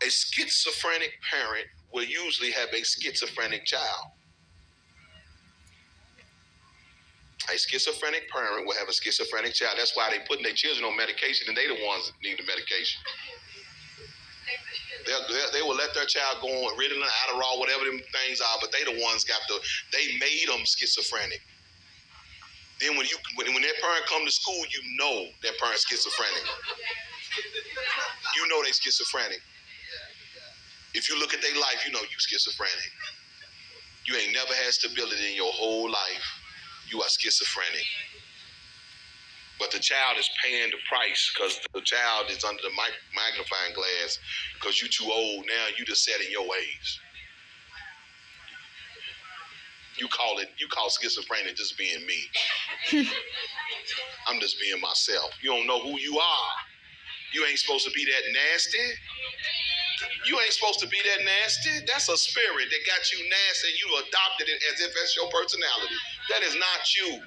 A schizophrenic parent will usually have a schizophrenic child. A schizophrenic parent will have a schizophrenic child. That's why they putting their children on medication, and they the ones that need the medication. They will let their child go on Ritalin, Adderall, whatever them things are, but they the ones they made them schizophrenic. Then when that parent come to school, you know that parent's schizophrenic. You know they schizophrenic. If you look at their life, you know you schizophrenic. You ain't never had stability in your whole life. You are schizophrenic. But the child is paying the price because the child is under the magnifying glass because you too old now. You just set in your ways. You call schizophrenic just being me. I'm just being myself. You don't know who you are. You ain't supposed to be that nasty. You ain't supposed to be that nasty. That's a spirit that got you nasty. You adopted it as if that's your personality. That is not you.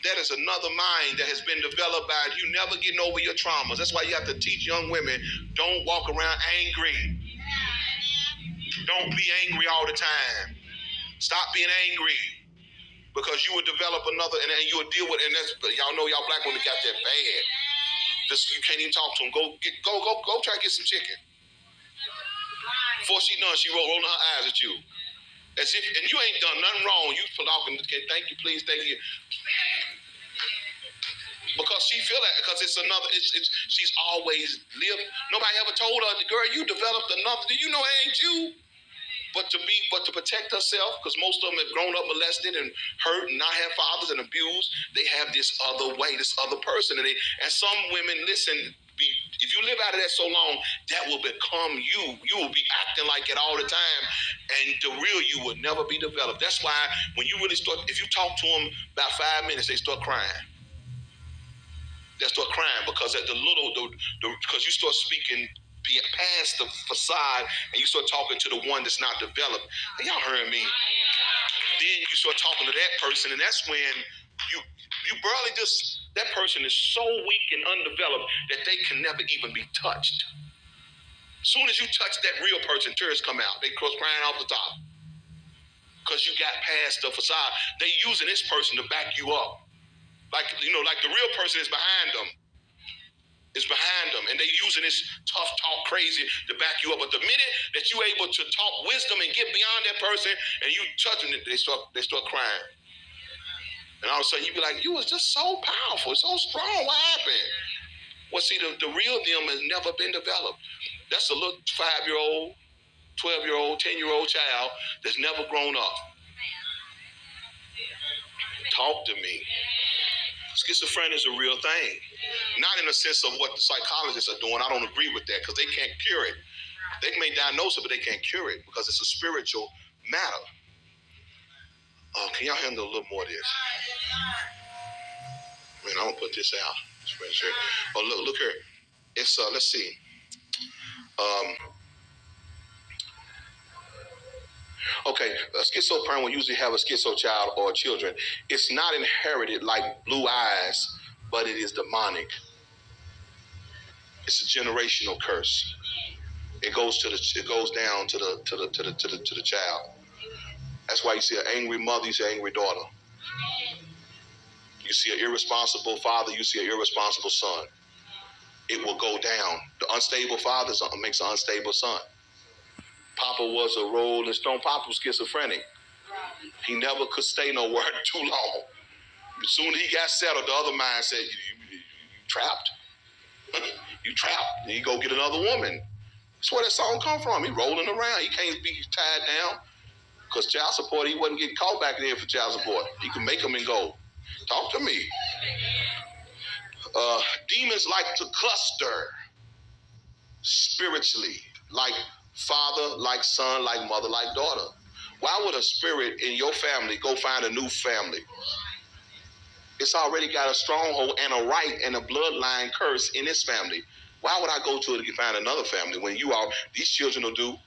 That is another mind that has been developed by you never getting over your traumas. That's why you have to teach young women, don't walk around angry. Don't be angry all the time. Stop being angry. Because you will develop another, and then you will deal with, and that's, y'all know y'all black women got that bad. You can't even talk to them. Go try to get some chicken. Before she done, she rolling her eyes at you. As if, and you ain't done nothing wrong. You talking, thank you, please, thank you. Because she feel that, because she's always lived. Nobody ever told her, girl, you developed another. Do you know it ain't you? But to protect herself, because most of them have grown up molested and hurt and not have fathers and abused, they have this other way, this other person. And some women, listen, if you live out of that so long, that will become you. You will be acting like it all the time. And the real you will never be developed. That's why when you really start, if you talk to them about 5 minutes, they start crying. They start crying because because you start speaking past the facade and you start talking to the one that's not developed. And y'all heard me. Then you start talking to that person, and that's when you barely that person is so weak and undeveloped that they can never even be touched. As soon as you touch that real person, tears come out. They cross crying off the top. Because you got past the facade. They using this person to back you up. Like the real person is behind them. Is behind them, and they using this tough talk crazy to back you up. But the minute that you able to talk wisdom and get beyond that person, and you touching it, they start crying. And all of a sudden you be like, you was just so powerful, so strong. What happened? Well, see, the real them has never been developed. That's a little 5-year-old, 12-year-old, 10-year-old child that's never grown up. Talk to me. Schizophrenia is a real thing. Not in the sense of what the psychologists are doing. I don't agree with that because they can't cure it. They may diagnose it, but they can't cure it because it's a spiritual matter. Can y'all handle a little more of this? Man, I'm going to put this out. Oh, look here. It's, let's see. Okay, a schizo parent will usually have a schizo child or children. It's not inherited like blue eyes, but it is demonic. It's a generational curse. It goes down to the child. That's why you see an angry mother, you see an angry daughter. You see an irresponsible father, you see an irresponsible son. It will go down. The unstable father makes an unstable son. Papa was a rolling stone. Papa was schizophrenic. He never could stay nowhere too long. As soon as he got settled, the other mind said, you trapped. You trapped. Then you go get another woman. That's where that song come from. He rolling around. He can't be tied down. Because child support, he wasn't getting called back there for child support. He could make them and go. Talk to me. Demons like to cluster spiritually, like father, like son, like mother, like daughter. Why would a spirit in your family go find a new family? It's already got a stronghold and a right and a bloodline curse in this family. Why would I go to it to find another family when these children will do?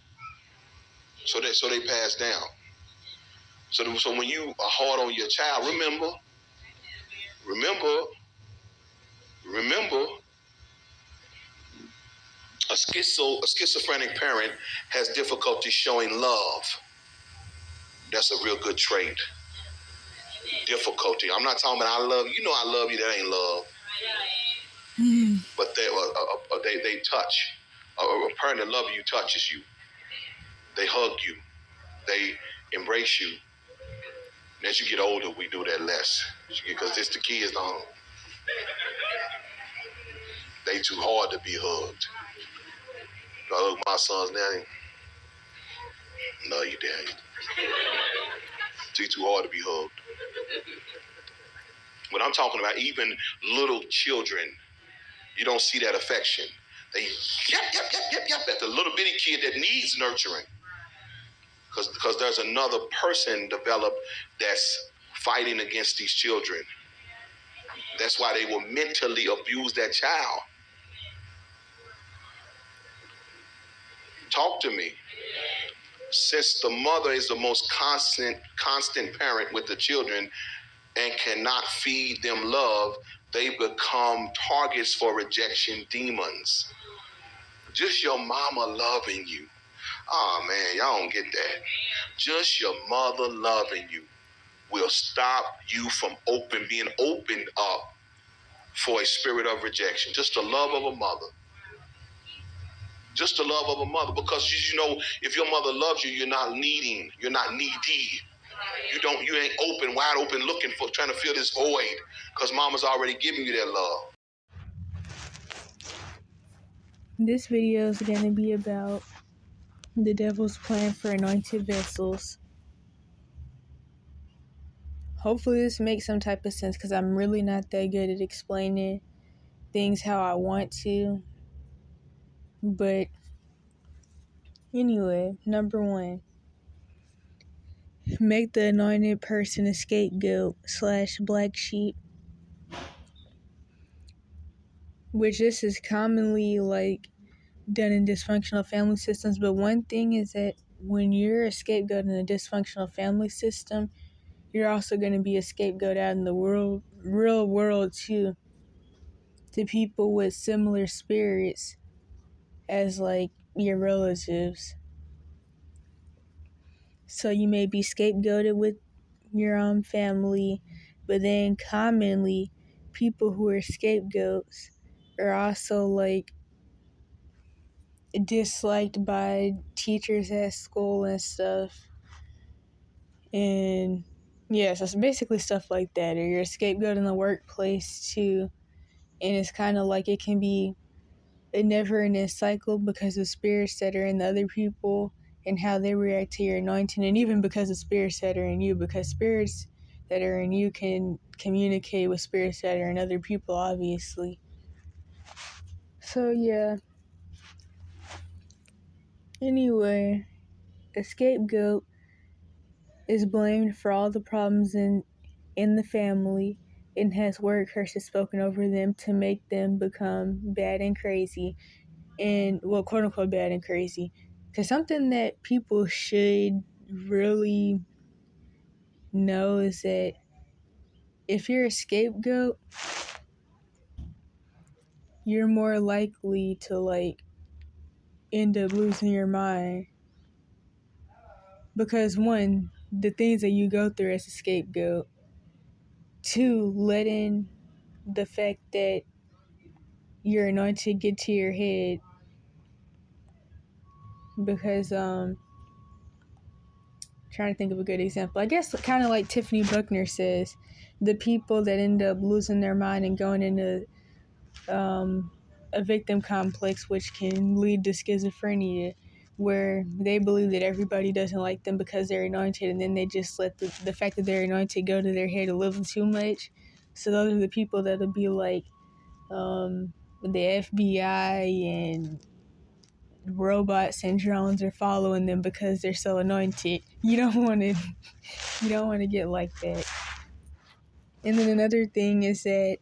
So they pass down. So when you are hard on your child, remember, A schizophrenic parent has difficulty showing love. That's a real good trait. Difficulty. I'm not talking about I love you. You know I love you. That ain't love. But they touch. A parent that loves you touches you. They hug you. They embrace you. And as you get older, we do that less. Because it's the kids don't. They too hard to be hugged. I hug my sons now. No, you didn't. They too hard to be hugged. When I'm talking about even little children, you don't see that affection. They yep at the little bitty kid that needs nurturing. Because there's another person developed that's fighting against these children. That's why they will mentally abuse that child. Talk to me. Since the mother is the most constant parent with the children and cannot feed them love, they become targets for rejection demons. Just your mama loving you. Oh man, y'all don't get that. Just your mother loving you will stop you from being opened up for a spirit of rejection. Just the love of a mother. Just the love of a mother. Because you know, if your mother loves you, you're not needy. You ain't wide open looking for, trying to fill this void. Because mama's already giving you that love. This video is going to be about the devil's plan for anointed vessels. Hopefully this makes some type of sense because I'm really not that good at explaining things how I want to. But anyway, number 1. Make the anointed person a scapegoat / black sheep. Which this is commonly done in dysfunctional family systems. But one thing is that when you're a scapegoat in a dysfunctional family system, you're also going to be a scapegoat out in the real world too, to people with similar spirits as your relatives. So you may be scapegoated with your own family, but then commonly people who are scapegoats are also disliked by teachers at school and stuff. And yeah, so it's basically stuff like that. Or you're a scapegoat in the workplace too. And it's kind of like it can be a never-ending cycle because of spirits that are in the other people and how they react to your anointing. And even because of spirits that are in you, because spirits that are in you can communicate with spirits that are in other people, obviously. So yeah. Anyway, a scapegoat is blamed for all the problems in the family and has word curses spoken over them to make them become bad and crazy. And, well, quote unquote bad and crazy. Because something that people should really know is that if you're a scapegoat, you're more likely to end up losing your mind. Because 1, the things that you go through as a scapegoat. 2, letting the fact that you're anointed get to your head. Because trying to think of a good example. I guess kind of like Tiffany Buckner says, the people that end up losing their mind and going into a victim complex, which can lead to schizophrenia, where they believe that everybody doesn't like them because they're anointed, and then they just let the fact that they're anointed go to their head a little too much. So those are the people that'll be the FBI and robots and drones are following them because they're so anointed. You don't want to get like that. And then another thing is that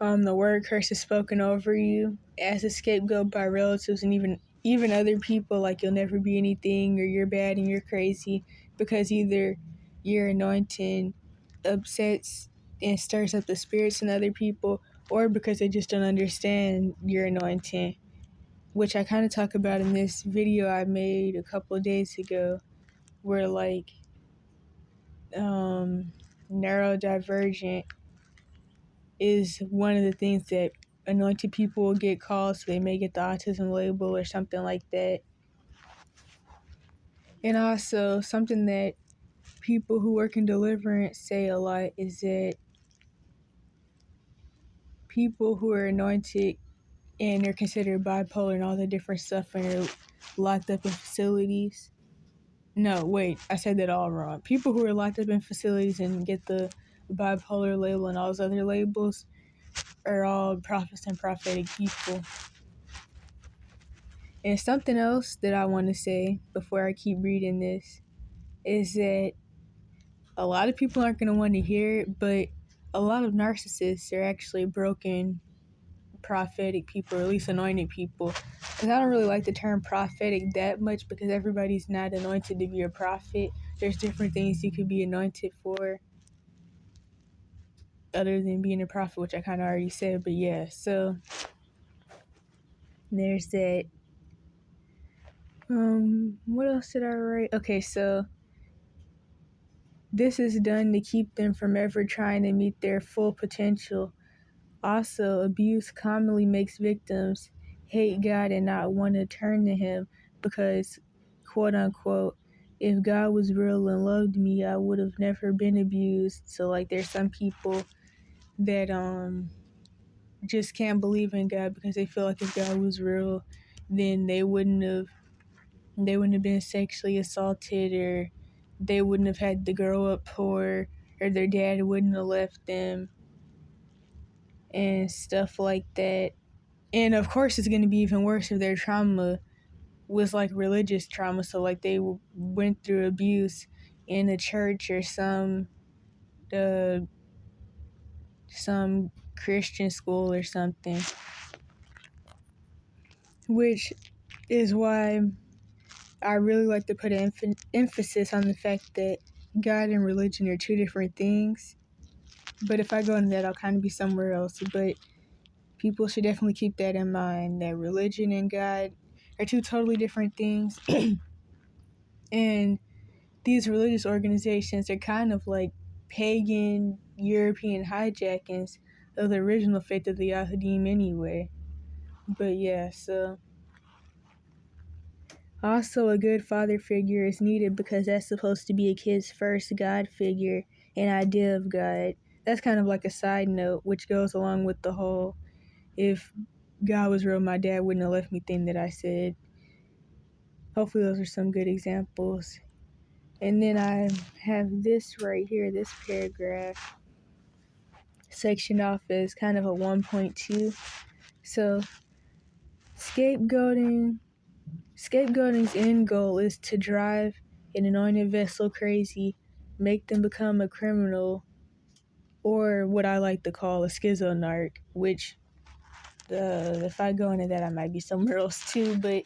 the word curse is spoken over you as a scapegoat by relatives and even other people, like you'll never be anything, or you're bad and you're crazy, because either your anointing upsets and stirs up the spirits in other people, or because they just don't understand your anointing which I kind of talk about in this video I made a couple of days ago, where like neurodivergent is one of the things that anointed people will get called, so they may get the autism label or something like that. And also something that people who work in deliverance say a lot is that people who are anointed and they're considered bipolar and all the different stuff and they're locked up in facilities. No, wait, I said that all wrong. People who are locked up in facilities and get the bipolar label and all those other labels are all prophets and prophetic people. And something else that I want to say before I keep reading this is that a lot of people aren't going to want to hear it, but a lot of narcissists are actually broken prophetic people, or at least anointed people. Because I don't really like the term prophetic that much because everybody's not anointed to be a prophet. There's different things you could be anointed for other than being a prophet, which I kind of already said. But yeah, so there's that. What else did I write? Okay, so this is done to keep them from ever trying to meet their full potential. Also, abuse commonly makes victims hate God and not want to turn to Him because, quote unquote, if God was real and loved me, I would have never been abused. So, like, there's some people that just can't believe in God because they feel like if God was real, then they wouldn't have been sexually assaulted, or they wouldn't have had to grow up poor, or their dad wouldn't have left them, and stuff like that. And of course, it's going to be even worse if their trauma was like religious trauma. So, like, they went through abuse in a church or some Christian school or something. Which is why I really like to put an emphasis on the fact that God and religion are two different things. But if I go into that, I'll kind of be somewhere else. But people should definitely keep that in mind, that religion and God are two totally different things. And these religious organizations are kind of like pagan European hijackings of the original faith of the Yahudim anyway. But yeah, so also a good father figure is needed because that's supposed to be a kid's first God figure and idea of God. That's kind of like a side note, which goes along with the whole if God was real, my dad wouldn't have left me thing that I said. Hopefully those are some good examples. And then I have this right here, this paragraph, sectioned off as kind of a 1.2. So, scapegoating's end goal is to drive an anointed vessel crazy, make them become a criminal, or what I like to call a schizo-narc, which if I go into that, I might be somewhere else too. But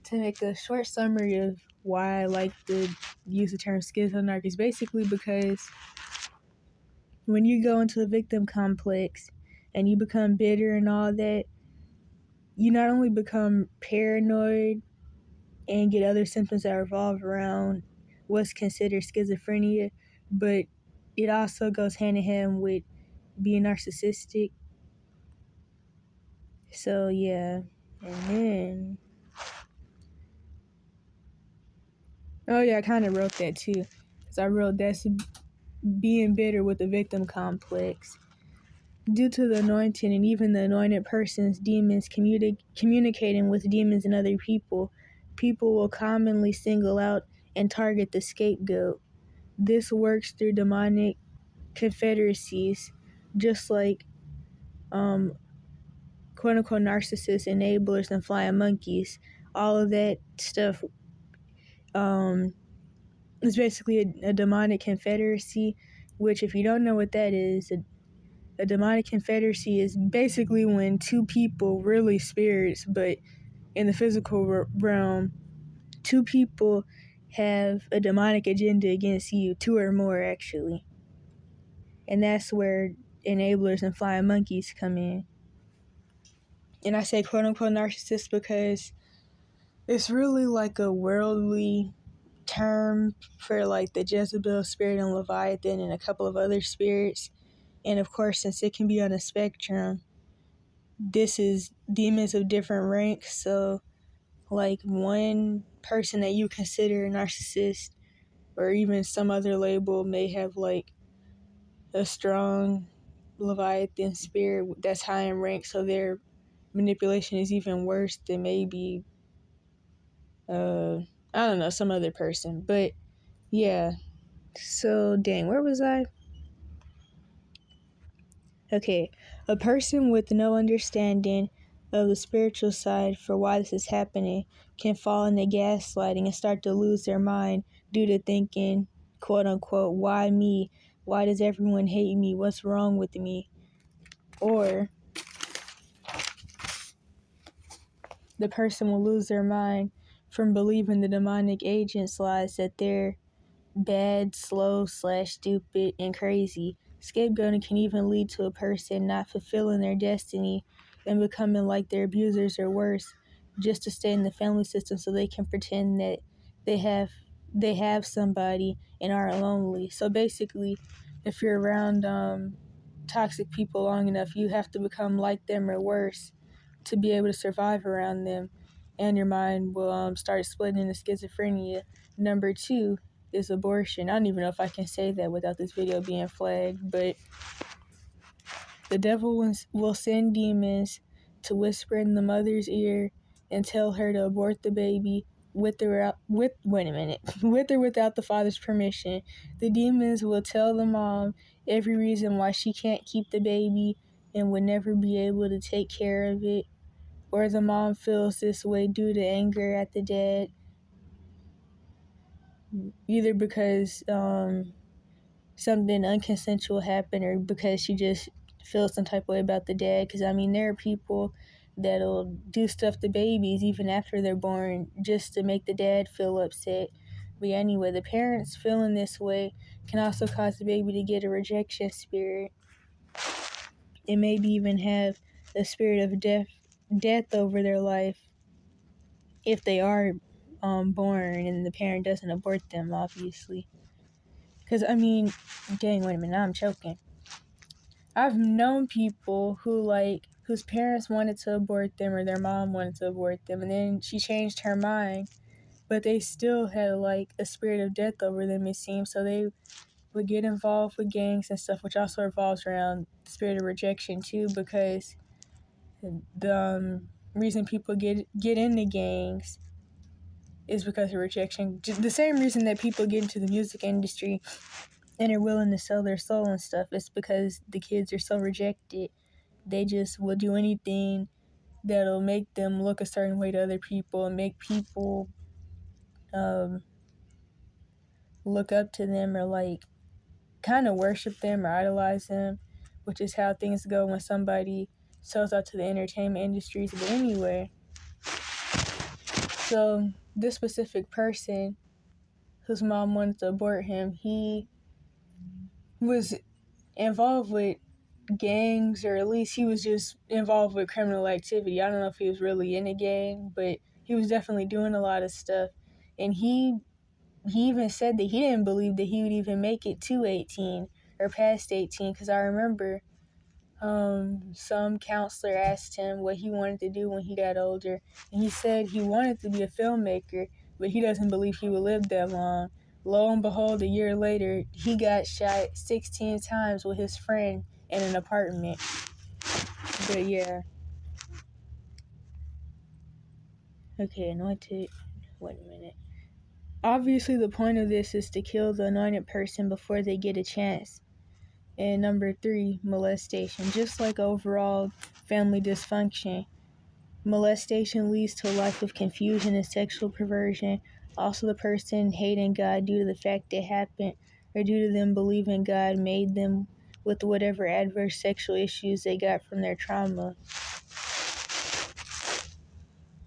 to make a short summary of why I like to use the term schizo-narc is basically because when you go into a victim complex and you become bitter and all that, you not only become paranoid and get other symptoms that revolve around what's considered schizophrenia, but it also goes hand in hand with being narcissistic. So yeah, and then I kind of wrote that too, because I wrote that's being bitter with the victim complex. Due to the anointing and even the anointed person's demons communicating with demons and other people, people will commonly single out and target the scapegoat. This works through demonic confederacies, just like quote-unquote narcissists, enablers, and flying monkeys. All of that stuff is basically a demonic confederacy, which, if you don't know what that is, a demonic confederacy is basically when two people, really spirits, but in the physical realm, two people have a demonic agenda against you, two or more actually. And that's where enablers and flying monkeys come in. And I say quote-unquote narcissist because it's really like a worldly term for like the Jezebel spirit and Leviathan and a couple of other spirits. And of course, since it can be on a spectrum, this is demons of different ranks. So like one person that you consider a narcissist or even some other label may have like a strong Leviathan spirit that's high in rank, so their manipulation is even worse than maybe I don't know, some other person. But yeah, so dang, where was I? Okay, a person with no understanding of the spiritual side for why this is happening can fall into gaslighting and start to lose their mind due to thinking, quote unquote, why me? Why does everyone hate me? What's wrong with me? Or the person will lose their mind from believing the demonic agent's lies that they're bad, slow, stupid, and crazy. Scapegoating can even lead to a person not fulfilling their destiny and becoming like their abusers or worse, just to stay in the family system so they can pretend that they have somebody and aren't lonely. So basically, if you're around toxic people long enough, you have to become like them or worse to be able to survive around them, and your mind will start splitting into schizophrenia. Number 2 is abortion. I don't even know if I can say that without this video being flagged, but the devil will send demons to whisper in the mother's ear and tell her to abort the baby with or without the father's permission. The demons will tell the mom every reason why she can't keep the baby and would never be able to take care of it, or the mom feels this way due to anger at the dad, either because something unconsensual happened or because she just feels some type of way about the dad. Because I mean, there are people that'll do stuff to babies even after they're born just to make the dad feel upset. But anyway, the parents feeling this way can also cause the baby to get a rejection spirit and maybe even have a spirit of death over their life if they are born and the parent doesn't abort them, obviously. Because, I mean, dang, wait a minute, now I'm choking. I've known people whose parents wanted to abort them or their mom wanted to abort them, and then she changed her mind, but they still had, like, a spirit of death over them, it seems, so they would get involved with gangs and stuff, which also revolves around the spirit of rejection, too, because the reason people get into gangs is because of rejection. The same reason that people get into the music industry and are willing to sell their soul and stuff is because the kids are so rejected. They just will do anything that'll make them look a certain way to other people and make people look up to them or like kind of worship them or idolize them, which is how things go when somebody sells out to the entertainment industries. But anyway, so this specific person whose mom wanted to abort him, he was involved with gangs, or at least he was just involved with criminal activity. I don't know if he was really in a gang, but he was definitely doing a lot of stuff. And he even said that he didn't believe that he would even make it to 18 or past 18, because I remember some counselor asked him what he wanted to do when he got older, and he said he wanted to be a filmmaker, but he doesn't believe he would live that long. Lo and behold, a year later, he got shot 16 times with his friend in an apartment. But yeah. Okay, anointed. Wait a minute. Obviously, the point of this is to kill the anointed person before they get a chance. And number 3, molestation. Just like overall family dysfunction, molestation leads to a life of confusion and sexual perversion. Also, the person hating God due to the fact it happened, or due to them believing God made them with whatever adverse sexual issues they got from their trauma.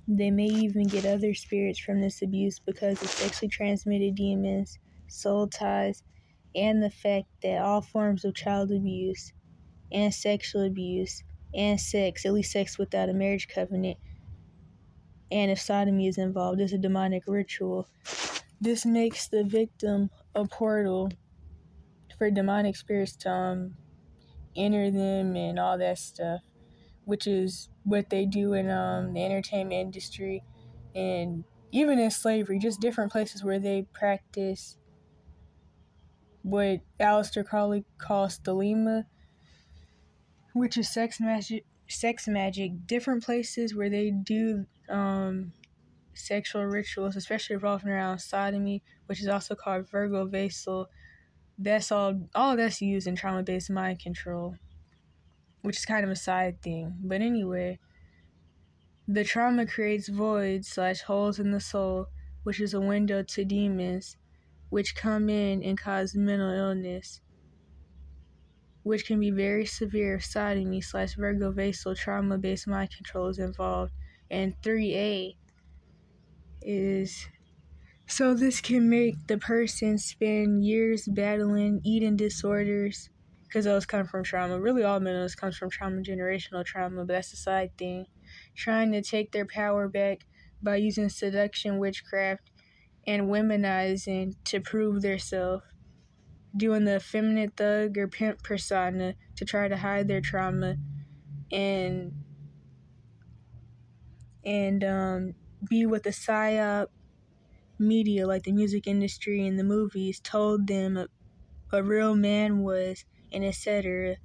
They may even get other spirits from this abuse because of sexually transmitted demons, soul ties, and the fact that all forms of child abuse and sexual abuse and sex, at least sex without a marriage covenant, and if sodomy is involved, is a demonic ritual. This makes the victim a portal for demonic spirits to enter them and all that stuff, which is what they do in the entertainment industry and even in slavery, just different places where they practice what Aleister Crowley calls thelema, which is sex magic, different places where they do sexual rituals, especially revolving around sodomy, which is also called Virgo Vasal. That's all that's used in trauma-based mind control, which is kind of a side thing. But anyway, the trauma creates voids / holes in the soul, which is a window to demons, which come in and cause mental illness, which can be very severe if sodomy / Virgo Vasal trauma-based mind control is involved. And 3A is, so this can make the person spend years battling eating disorders, because those come from trauma. Really all mental illness comes from trauma, generational trauma, but that's a side thing. Trying to take their power back by using seduction, witchcraft, and womanizing to prove theirself. Doing the feminine thug or pimp persona to try to hide their trauma and be what the psyop media, like the music industry and the movies, told them a real man was, and etc.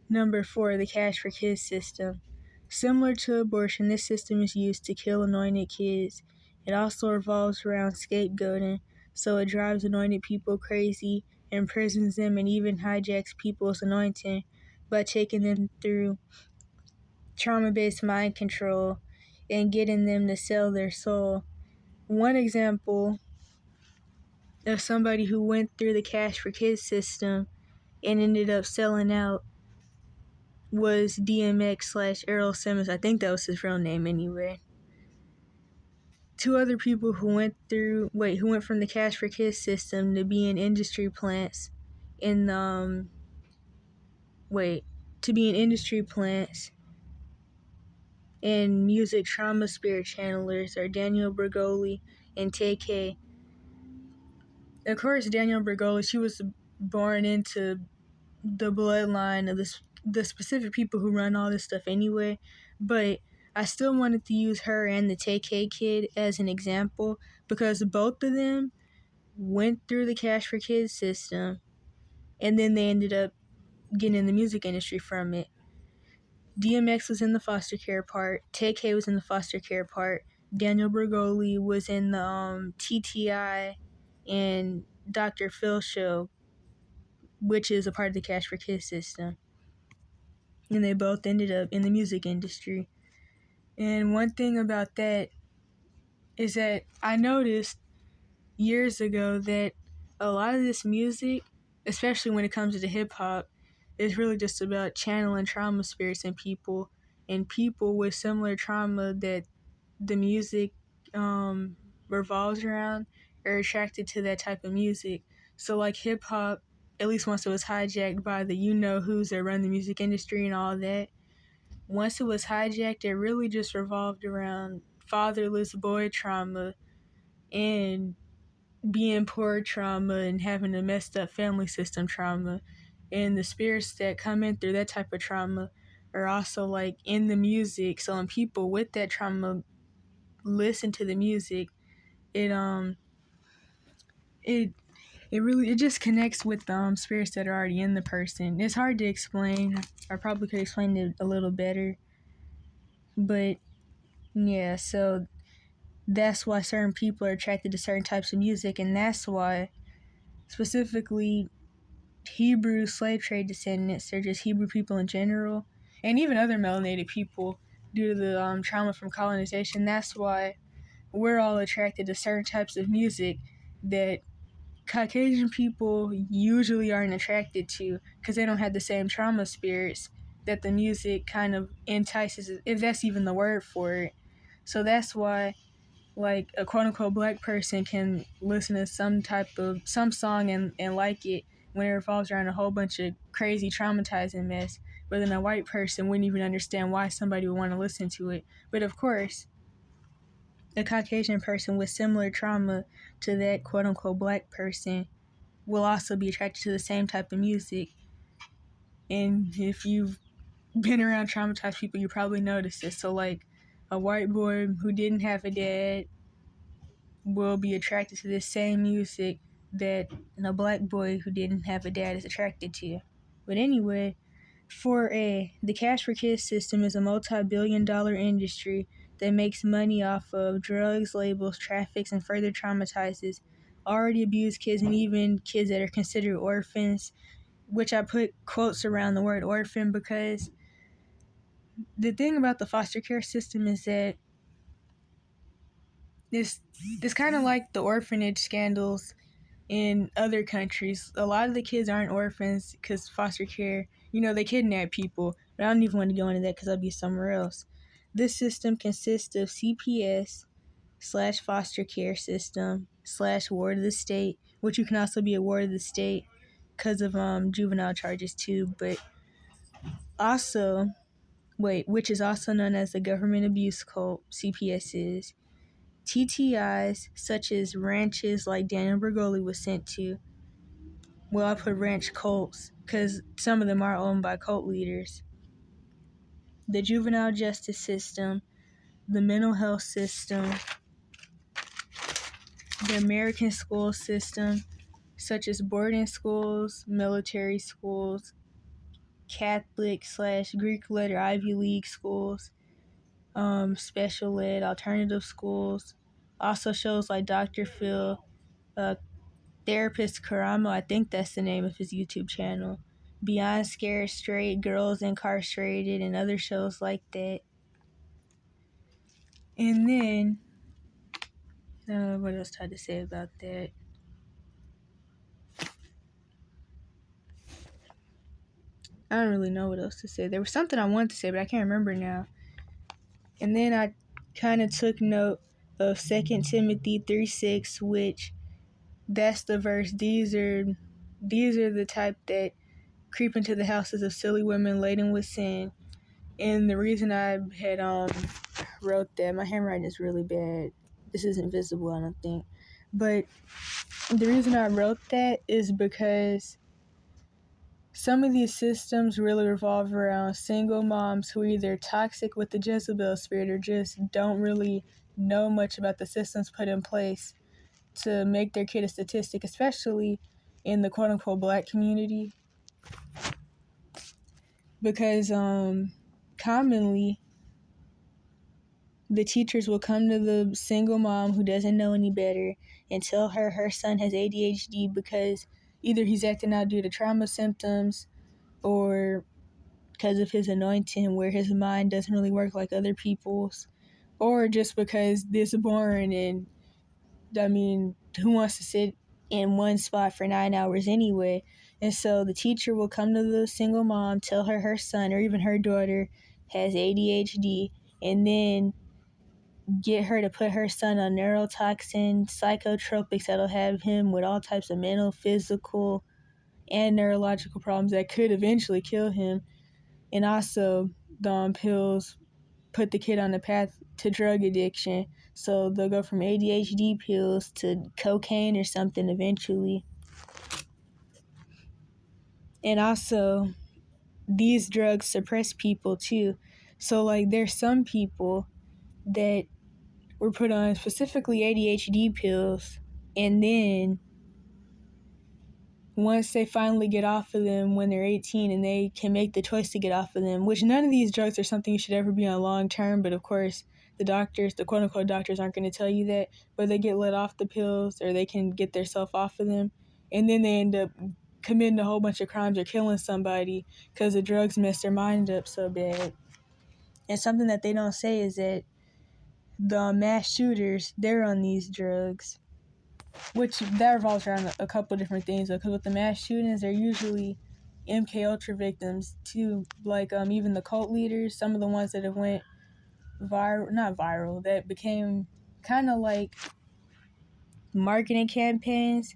Number 4, the cash for kids system. Similar to abortion, this system is used to kill anointed kids. It also revolves around scapegoating, so it drives anointed people crazy, imprisons them, and even hijacks people's anointing by taking them through trauma-based mind control and getting them to sell their soul. One example of somebody who went through the cash for kids system and ended up selling out was DMX / Earl Simmons. I think that was his real name anyway. 2 other people who went from the cash for kids system to be in industry plants and music trauma spirit channelers are Danielle Bregoli and TayKay. Of course, Danielle Bregoli, she was born into the bloodline of the specific people who run all this stuff anyway, but I still wanted to use her and the TayKay kid as an example because both of them went through the cash for kids system and then they ended up getting in the music industry from it. DMX was in the foster care part, TayKay was in the foster care part, Danielle Bregoli was in the TTI and Dr. Phil show, which is a part of the cash for kids system. And they both ended up in the music industry. And one thing about that is that I noticed years ago that a lot of this music, especially when it comes to hip hop, is really just about channeling trauma spirits in people, and people with similar trauma that the music revolves around are attracted to that type of music. So like hip hop, at least once it was hijacked by the you-know-who's that run the music industry and all that, once it was hijacked, it really just revolved around fatherless boy trauma and being poor trauma and having a messed up family system trauma. And the spirits that come in through that type of trauma are also like in the music. So when people with that trauma listen to the music, it just connects with spirits that are already in the person. It's hard to explain. I probably could explain it a little better. But yeah, so that's why certain people are attracted to certain types of music, and that's why specifically Hebrew slave trade descendants, or just Hebrew people in general, and even other melanated people, due to the trauma from colonization, that's why we're all attracted to certain types of music that Caucasian people usually aren't attracted to, because they don't have the same trauma spirits that the music kind of entices, if that's even the word for it. So that's why, like, a quote-unquote black person can listen to some song and like it when it revolves around a whole bunch of crazy traumatizing mess. but then a white person wouldn't even understand why somebody would want to listen to it. But of course, a Caucasian person with similar trauma to that quote-unquote black person will also be attracted to the same type of music. And if you've been around traumatized people, you probably noticed this. So like a white boy who didn't have a dad will be attracted to this same music that a black boy who didn't have a dad is attracted to. But anyway, the Cash for Kids system is a multi-billion-dollar industry that makes money off of drugs, labels, traffics, and further traumatizes already abused kids and even kids that are considered orphans, which I put quotes around the word orphan because the thing about the foster care system is that this kind of like the orphanage scandals in other countries. A lot of the kids aren't orphans because foster care, they kidnap people. But I don't even want to go into that because I'll be somewhere else. This system consists of CPS/foster care system/ward of the state, which you can also be a ward of the state because of juvenile charges too. But also, which is also known as the government abuse cult, CPS is. TTIs, such as ranches like Danielle Bregoli was sent to. Well, I put ranch cults because some of them are owned by cult leaders. The juvenile justice system, the mental health system, the American school system, such as boarding schools, military schools, Catholic/Greek letter Ivy League schools, special ed, alternative schools. Also shows like Dr. Phil, Therapist Karamo, I think that's the name of his YouTube channel. Beyond Scared Straight, Girls Incarcerated, and other shows like that. And then, what else I had to say about that? I don't really know what else to say. There was something I wanted to say, but I can't remember now. And then I kind of took note of 2 Timothy 3:6, which that's the verse. These are the type that creep into the houses of silly women laden with sin. And the reason I had wrote that, my handwriting is really bad. This isn't visible, I don't think. But the reason I wrote that is because some of these systems really revolve around single moms who are either toxic with the Jezebel spirit or just don't really know much about the systems put in place to make their kid a statistic, especially in the quote-unquote black community. Because commonly the teachers will come to the single mom who doesn't know any better and tell her son has ADHD because either he's acting out due to trauma symptoms or because of his anointing where his mind doesn't really work like other people's, or just because this boring and, who wants to sit in one spot for 9 hours anyway? And so the teacher will come to the single mom, tell her son or even her daughter has ADHD, and then get her to put her son on neuro-toxins, psychotropics that'll have him with all types of mental, physical, and neurological problems that could eventually kill him. And also, the pills put the kid on the path to drug addiction. So they'll go from ADHD pills to cocaine or something eventually. And also, these drugs suppress people too. So like there's some people that were put on specifically ADHD pills, and then once they finally get off of them when they're 18 and they can make the choice to get off of them, which none of these drugs are something you should ever be on long term, but of course the doctors, the quote-unquote doctors, aren't going to tell you that, but they get let off the pills or they can get themselves off of them, and then they end up committing a whole bunch of crimes or killing somebody because the drugs mess their mind up so bad. And something that they don't say is that the mass shooters, they're on these drugs, which that revolves around a couple different things, because with the mass shootings, they're usually MK Ultra victims too, like even the cult leaders, some of the ones that have went not viral, that became kind of like marketing campaigns,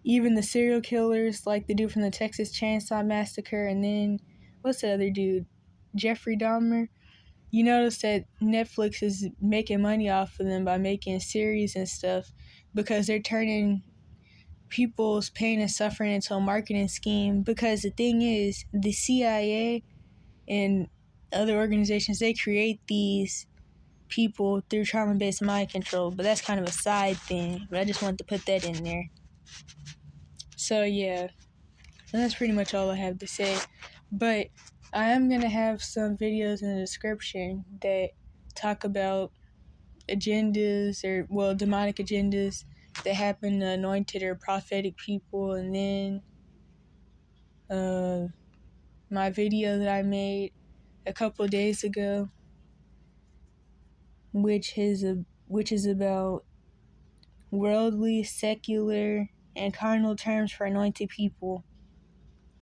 even the serial killers like the dude from the Texas Chainsaw Massacre, and then what's the other dude? Jeffrey Dahmer. You notice that Netflix is making money off of them by making series and stuff because they're turning people's pain and suffering into a marketing scheme. Because the thing is, the CIA and other organizations, they create these people through trauma-based mind control, but that's kind of a side thing. But I just wanted to put that in there. So yeah, and that's pretty much all I have to say. But I am gonna have some videos in the description that talk about agendas or demonic agendas that happen to anointed or prophetic people, and then my video that I made a couple days ago, which is about worldly, secular, and carnal terms for anointed people.